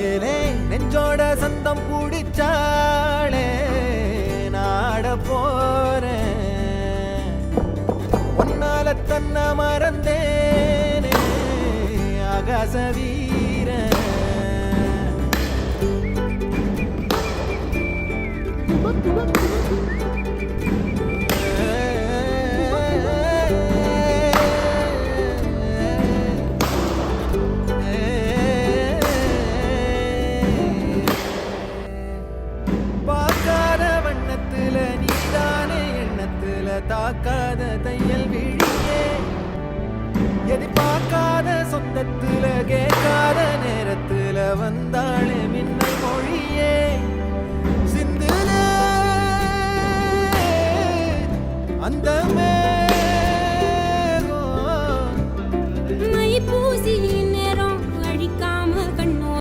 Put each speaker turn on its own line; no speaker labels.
ஏனே நெஞ்சோட சந்தம் பிடிச்சாளே நாட போறேன் ஒன்னால தன்னை மறந்தேனே ஆகாச வீரன் தாக்காத தையல் விழியே எதிர்பார்க்காத சொந்தத்துல கேட்காத நேரத்துல வந்தாளே